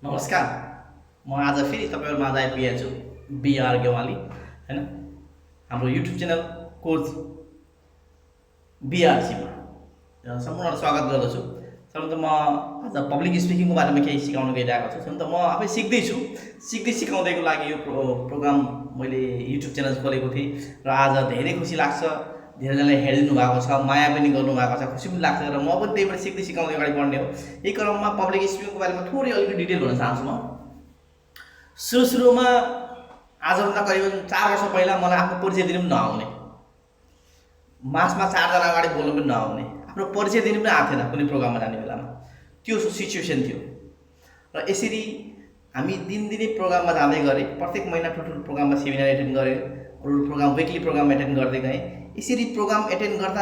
नमस्कार। म आज फेरि तपाईँहरूमाझ आइपुगेको छु बिआर गेवाली हैन। हाम्रो युट्युब च्यानल कोच बिआरसीमा सम्पूर्ण स्वागत गर्दछु। सर्वप्रथम म आज पब्लिक स्पिकिङको बारेमा केही सिकाउन गइरहेको छु। त म आफै सिक्दैछु, सिकाउँदैको लागि यो प्रोग्राम मैले युट्युब च्यानल खोलेको थिएँ र आज धेरै खुसी लाग्छ। धेरैजनाले हेरिदिनु भएको छ, माया पनि गर्नुभएको छ, खुसी पनि लाग्छ र म पनि त्यहीबाट सिकाउँदै अगाडि बढ्ने हो। यही क्रममा पब्लिक स्पिकिङको बारेमा थोरै अलिकति डिटेल भन्न चाहन्छु। म सुरुमा आजभन्दा करिबन 4 वर्ष पहिला मलाई आफ्नो परिचय दिनु पनि नआउने, मासमा 4 जना अगाडि बोल्नु पनि नआउने, आफ्नो परिचय दिनु पनि आएको थिएन कुनै प्रोग्राममा जाने बेलामा। त्यो सिचुएसन थियो र यसरी हामी दिनदिनै प्रोग्राममा जाँदै गरे। प्रत्येक महिना ठुल्ठुलो प्रोग्राममा सेमिनार एटेन्ड गरेँ, अरू प्रोग्राम विकली प्रोग्राम एटेन्ड गर्दै गएँ। यसरी प्रोग्राम एटेन्ड गर्दा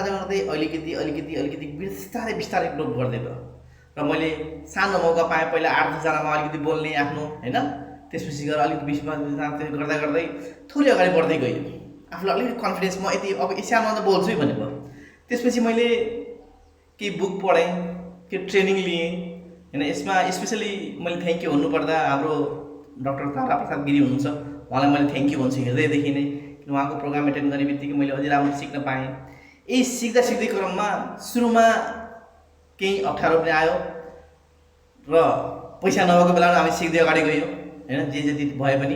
अलिकति बिस्तारै ग्रोथ गर्दै गयो र मैले सानो मौका पाएँ। पहिला 8-10 जनामा अलिकति बोल्ने आफ्नो हैन, त्यसपछि गएर अलिकति 20-25 जना गर्दै थोरै अगाडि बढ्दै गयो। आफूलाई अलिकति कन्फिडेन्स, म यति अब एसियामा त बोल्छु भन्ने भयो। त्यसपछि मैले केही बुक पढेँ, केही ट्रेनिङ लिएँ हैन। यसमा स्पेसली मैले थ्याङ्क यू भन्नुपर्दा हाम्रो डाक्टर तारा प्रसाद गिरी हुनुहुन्छ, उहाँलाई मैले थ्याङ्क यू भन्छु हृदयदेखि नै। उहाँको प्रोग्राम एटेन्ड गर्ने बित्तिकै मैले अझै राम्रो सिक्न पाएँ। यही सिक्दै क्रममा सुरुमा केही अप्ठ्यारो पनि आयो र पैसा नभएको बेलामा हामी सिक्दै अगाडि गयौँ हैन। जे जति भए पनि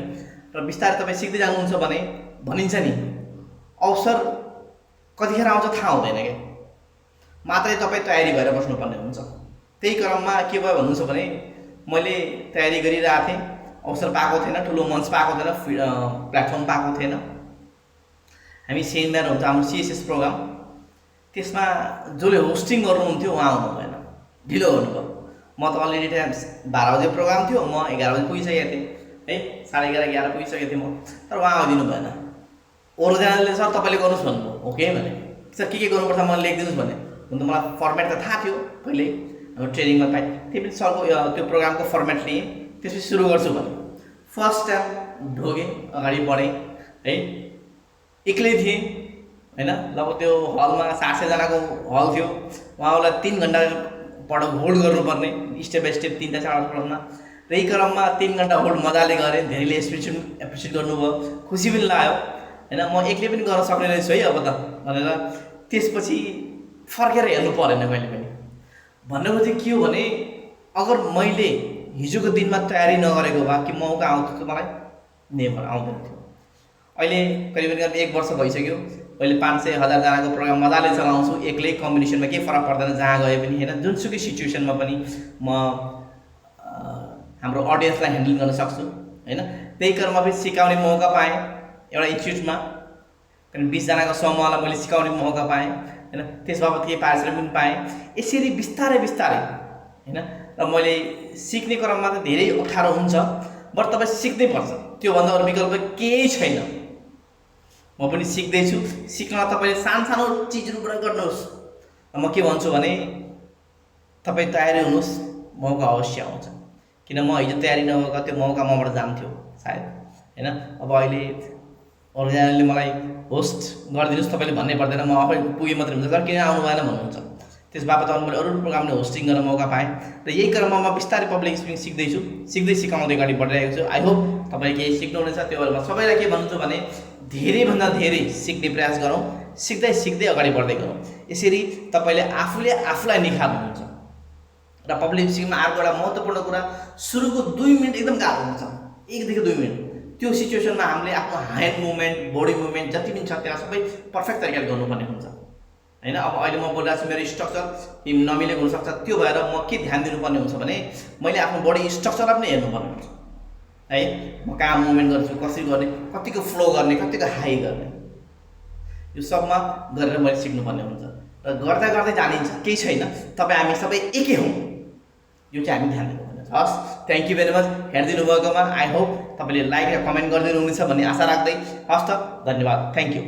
र बिस्तारै तपाईँ सिक्दै जानुहुन्छ भने भनिन्छ नि, अवसर कतिखेर आउँछ थाहा हुँदैन क्या, मात्रै तपाईँ तयारी भएर बस्नुपर्ने हुन्छ। त्यही क्रममा के भयो भन्नुहुन्छ भने मैले तयारी गरिरहेको थिएँ, अवसर पाएको थिएन, ठुलो मञ्च पाएको थिएन, प्लेटफर्म पाएको थिएन। हामी सेमिनार हुन्छ हाम्रो सिएसएस प्रोग्राम, त्यसमा जसले होस्टिङ गर्नुहुन्थ्यो उहाँ आउनु भएन, ढिलो गर्नुभयो। म त अलरेडी टाइम 12 बजे प्रोग्राम थियो, म 11 बजे पुगिसकेको थिएँ है, 11:30 पुगिसकेको थिएँ म, तर उहाँ आइदिनु भएन। अरूजनाले सर तपाईँले गर्नुहोस् भन्नुभयो, ओके भने। सर के गर्नुपर्छ मलाई लेखिदिनुहोस् भने। हुन त मलाई फर्मेट त थाहा थियो पहिल्यै, हाम्रो ट्रेनिङमा पाएँ। त्यही पनि सरको त्यो प्रोग्रामको फर्मेट लिएँ, त्यसपछि सुरु गर्छु भने फर्स्ट टाइम ढोगेँ, अगाडि बढेँ है। एक्लै थिएँ हैन। अब त्यो हलमा 700 जनाको हल थियो, उहाँलाई 3 घन्टा होल्ड गर्नुपर्ने, स्टेप बाई स्टेप 3टा 4टा प्रश्न। र यही क्रममा 3 घन्टा होल्ड मजाले गरेँ। धेरैले एप्रिसिएट गर्नुभयो, खुसी पनि लाग्यो हैन। म एक्लै पनि गर्न सक्ने रहेछु है अब त भनेर। त्यसपछि फर्केर हेर्नु परेन कहिले पनि। भन्नुको चाहिँ के हो भने, अगर मैले हिजोको दिनमा तयारी नगरेको भए के मौका आउँथ्यो त मलाई? नेभर आउँदैन थियो। अहिले करिबन 1 वर्ष भइसक्यो, अहिले 500-1000 जनाको प्रोग्राम मजाले चलाउँछु एक्लै। कम्बिनेसनमा केही फरक पर्दैन जहाँ गए पनि हैन। जुनसुकै सिचुएसनमा पनि म हाम्रो अडियन्सलाई ह्यान्डल गर्न सक्छु हैन। त्यही क्रममा पनि सिकाउने मौका पाएँ एउटा इन्स्टिट्युटमा, किन 20 जनाको समूहलाई मैले सिकाउने मौका पाएँ हैन। त्यस बाबत केही पारिश्रमिक पनि पाएँ। यसरी बिस्तारै हैन। र मैले सिक्ने क्रममा त धेरै अप्ठ्यारो हुन्छ, बट तपाईँ सिक्नै पर्छ, त्योभन्दा अरू विकल्प केही छैन। म पनि सिक्दैछु। सिक्न तपाईँले सानो चिजहरूबाट गर्नुहोस्। म के भन्छु भने तपाईँ तयारी हुनुहोस्, मौका अवश्य आउँछ। किन म हिजो तयारी नभएको त्यो मौका मबाट जान्थ्यो सायद हैन। अब अहिले अरूजनाले मलाई होस्ट गरिदिनुहोस् तपाईँले भन्नै पर्दैन, म आफै पुगे मात्रै हुन्छ। तर किन आउनु भएन भन्नुहुन्छ। त्यस बापत मैले अरू प्रोग्रामले होस्टिङ गर्न मौका पाएँ र यही क्रममा म बिस्तारै पब्लिक स्पिकिङ सिक्दैछु, सिकाउँदै अगाडि बढिरहेको छु। आई होप तपाईँले केही सिक्नुहुनेछ। त्यो भएर म सबैलाई के भन्छु भने धेरैभन्दा धेरै सिक्ने प्रयास गरौँ, सिक्दै अगाडि बढ्दै गरौँ। यसरी तपाईँले आफूलाई निखार्नुहुन्छ। र पब्लिक स्पिकिङमा अर्को एउटा महत्त्वपूर्ण कुरा, सुरुको 2 मिनट एकदम गाह्रो हुन्छ, 1 देखि 2 मिनट। त्यो सिचुएसनमा हामीले आफ्नो ह्यान्ड मुभमेन्ट, बडी मुभमेन्ट जति पनि छ त्यसलाई सबै पर्फेक्ट तरिकाले गर्नुपर्ने हुन्छ हैन। अब अहिले म बोलिरहेको छु, मेरो स्ट्रक्चर नमिलेको हुनसक्छ। त्यो भएर म के ध्यान दिनुपर्ने हुन्छ भने मैले आफ्नो बडी स्ट्रक्चरलाई पनि हेर्नुपर्ने हुन्छ है। म कहाँ मुभमेन्ट गर्छु, कसरी गर्ने, कतिको फ्लो गर्ने, कतिको हाई गर्ने, यो सबमा गरेर मैले सिक्नुपर्ने हुन्छ। र गर्दा जानिन्छ, केही छैन। तपाईँ हामी सबै एकै हौँ, यो चाहिँ हामी ध्यान दिनुपर्ने छ। हस्, थ्याङ्क यू भेरी मच हेरिदिनु भएकोमा। आई होप तपाईँले लाइक र कमेन्ट गरिदिनु हुनेछ भन्ने आशा राख्दै। हस् त, धन्यवाद, थ्याङ्क यू।